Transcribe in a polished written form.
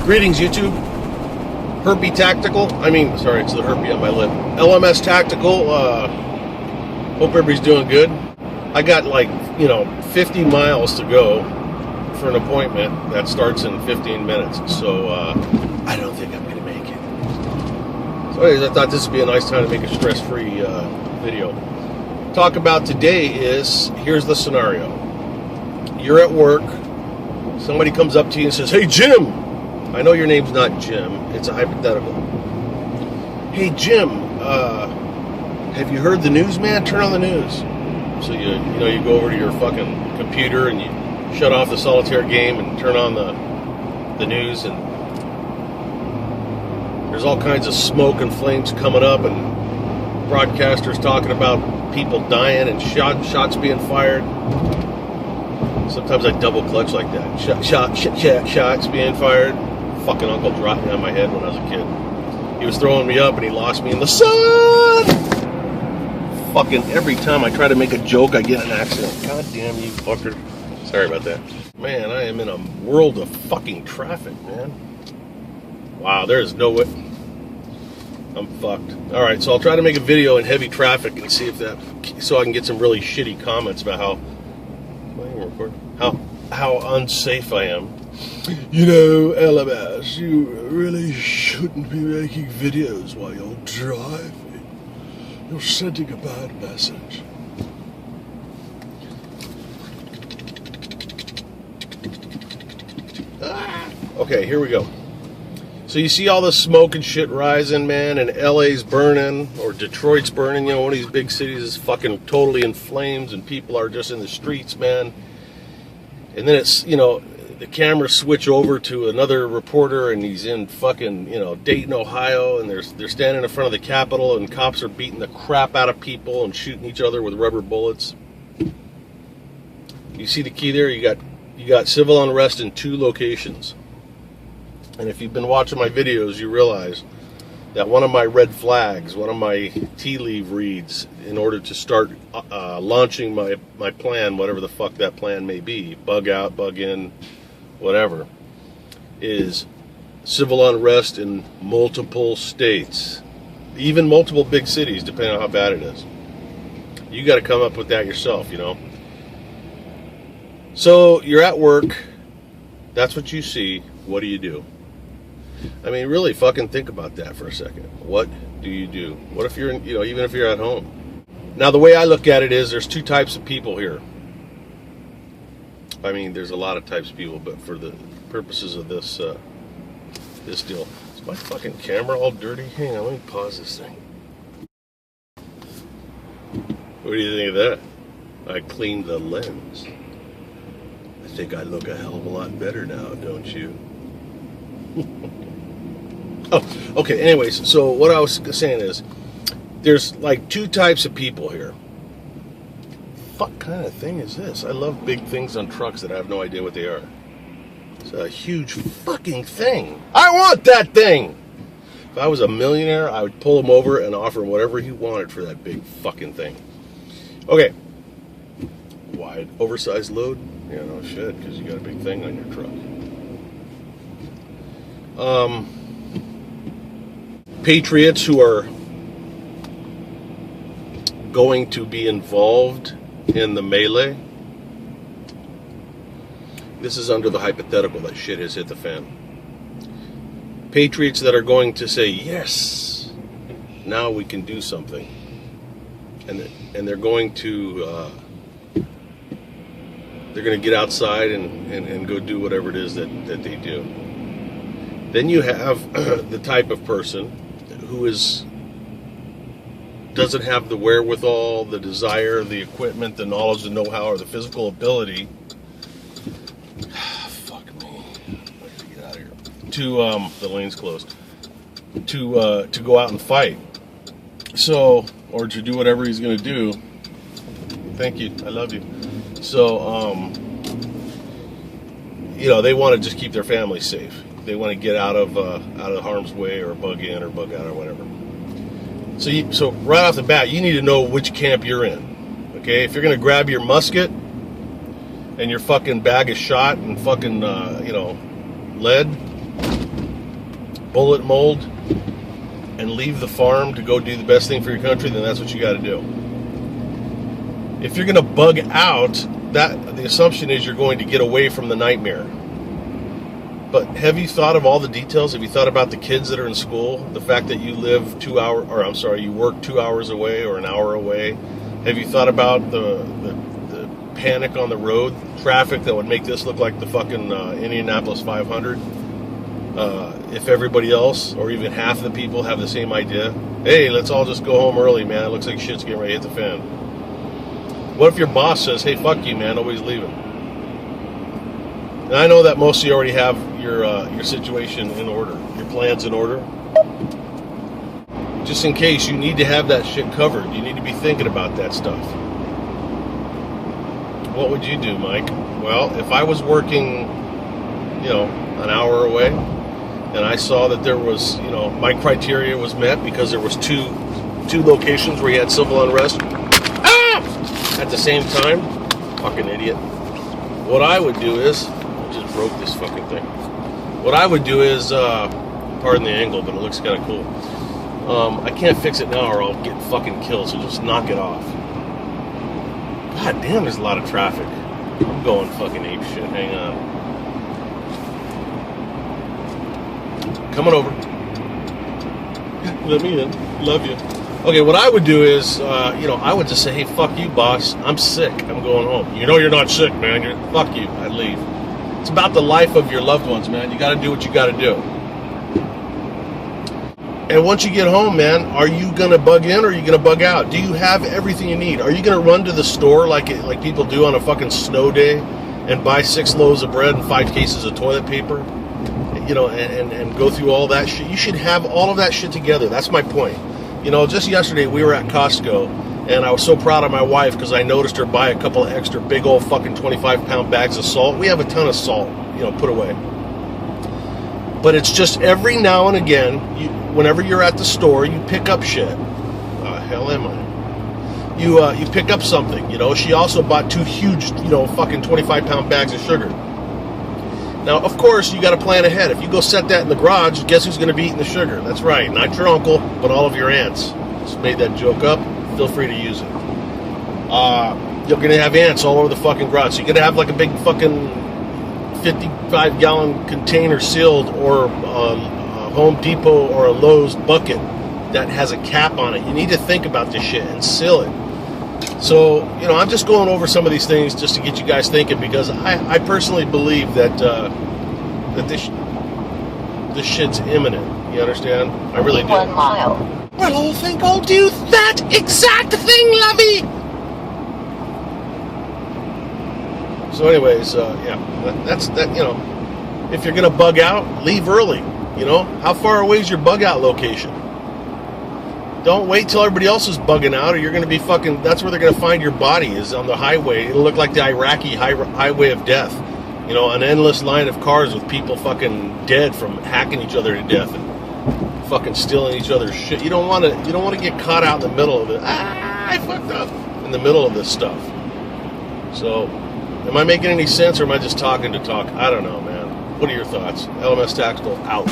Greetings, YouTube. Herpy Tactical. Sorry, it's the herpy on my lip. LMS Tactical. Hope everybody's doing good. I got 50 miles to go for an appointment that starts in 15 minutes. So I don't think I'm going to make it. So anyways, I thought this would be a nice time to make a stress-free video. Talk about today is, here's the scenario. You're at work. Somebody comes up to you and says, "Hey, Jim." I know your name's not Jim. It's a hypothetical. "Hey, Jim, have you heard the news, man? Turn on the news." So you go over to your fucking computer and you shut off the solitaire game and turn on the news, and there's all kinds of smoke and flames coming up and broadcasters talking about people dying and shots being fired. Sometimes I double clutch like that. Shots being fired. Fucking uncle dropped me on my head when I was a kid. He was throwing me up and he lost me in the sun. Fucking every time I try to make a joke, I get an accident. God damn you, fucker. Sorry about that. Man, I am in a world of fucking traffic, man. Wow, there's no way. I'm fucked. Alright, so I'll try to make a video in heavy traffic and see if that, so I can get some really shitty comments about how unsafe I am. LMS, you really shouldn't be making videos while you're driving. You're sending a bad message. Okay, here we go. So you see all the smoke and shit rising, man, and LA's burning, or Detroit's burning, one of these big cities is fucking totally in flames, and people are just in the streets, man. And then it's, the cameras switch over to another reporter, and he's in fucking, Dayton, Ohio, and they're standing in front of the Capitol, and cops are beating the crap out of people and shooting each other with rubber bullets. You see the key there? You got civil unrest in 2 locations. And if you've been watching my videos, you realize that one of my red flags, one of my tea leaf reads in order to start launching my plan, whatever the fuck that plan may be, bug out, bug in, whatever, is civil unrest in multiple states, even multiple big cities, depending on how bad it is. You got to come up with that yourself, So you're at work, that's what you see. What do you do? Really fucking think about that for a second. What do you do? What if you're, even if you're at home? Now, the way I look at it is there's 2 types of people here. There's a lot of types of people, but for the purposes of this this deal. Is my fucking camera all dirty? Hang on, let me pause this thing. What do you think of that? I cleaned the lens. I think I look a hell of a lot better now, don't you? Oh, okay, anyways, so what I was saying is, there's 2 types of people here. What kind of thing is this? I love big things on trucks that I have no idea what they are. It's a huge fucking thing. I want that thing! If I was a millionaire, I would pull him over and offer him whatever he wanted for that big fucking thing. Okay. Wide, oversized load? Yeah, no shit, because you got a big thing on your truck. Patriots who are going to be involved in the melee. This is under the hypothetical that shit has hit the fan. Patriots that are going to say, yes, now we can do something. And they're going to get outside and go do whatever it is that they do. Then you have the type of person who doesn't have the wherewithal, the desire, the equipment, the knowledge, the know-how, or the physical ability. Fuck me. I gotta get out of here. The lane's closed. To go out and fight. So, or to do whatever he's gonna do. Thank you. I love you. So, they want to just keep their family safe. They want to get out of harm's way, or bug in or bug out or whatever. So right off the bat, you need to know which camp you're in. Okay, if you're gonna grab your musket and your fucking bag of shot and fucking lead, bullet mold and leave the farm to go do the best thing for your country, then that's what you got to do. If you're going to bug out, the assumption is you're going to get away from the nightmare. But have you thought of all the details? Have you thought about the kids that are in school? The fact that you live you work 2 hours away or an hour away? Have you thought about the panic on the road, traffic that would make this look like the fucking Indianapolis 500? If everybody else, or even half the people, have the same idea, hey, let's all just go home early, man. It looks like shit's getting ready to hit the fan. What if your boss says, hey, fuck you, man, nobody's leaving? And I know that most of you already have your situation in order, your plans in order. Just in case, you need to have that shit covered. You need to be thinking about that stuff. What would you do, Mike? Well, if I was working, an hour away, and I saw that there was, my criteria was met because there was two locations where you had civil unrest at the same time, fucking idiot. What I would do is, I just broke this fucking thing. What I would do is, pardon the angle, but it looks kind of cool. I can't fix it now or I'll get fucking killed, so just knock it off. God damn, there's a lot of traffic. I'm going fucking ape shit. Hang on. Coming over. Let me in. Love you. Okay, what I would do is, I would just say, hey, fuck you, boss. I'm sick. I'm going home. You're not sick, man. Fuck you. I'd leave. It's about the life of your loved ones, man. You got to do what you got to do. And once you get home, man, are you going to bug in or are you going to bug out? Do you have everything you need? Are you going to run to the store like people do on a fucking snow day and buy 6 loaves of bread and 5 cases of toilet paper? And go through all that shit. You should have all of that shit together. That's my point. Just yesterday we were at Costco, and I was so proud of my wife because I noticed her buy a couple of extra big old fucking 25-pound bags of salt. We have a ton of salt, put away. But it's just every now and again, whenever you're at the store, you pick up shit. Hell am I? You pick up something. She also bought 2 huge, fucking 25-pound bags of sugar. Now, of course, you got to plan ahead. If you go set that in the garage, guess who's going to be eating the sugar? That's right, not your uncle, but all of your aunts. Just made that joke up. Feel free to use it. You're going to have ants all over the fucking garage. So you're going to have like a big fucking 55-gallon container sealed, or a Home Depot or a Lowe's bucket that has a cap on it. You need to think about this shit and seal it. So, I'm just going over some of these things just to get you guys thinking, because I personally believe that this shit's imminent. You understand? I really do. 1 mile. Well, I think I'll do that exact thing, lovey! So anyways, that's that, if you're going to bug out, leave early. How far away is your bug out location? Don't wait till everybody else is bugging out, or you're going to be fucking, that's where they're going to find your body, is on the highway. It'll look like the Iraqi highway of death. An endless line of cars with people fucking dead from hacking each other to death and fucking stealing each other's shit. You don't want to get caught out in the middle of it. I fucked up in the middle of this stuff. So, am I making any sense, or am I just talking to talk? I don't know, man. What are your thoughts? LMS Tactical out.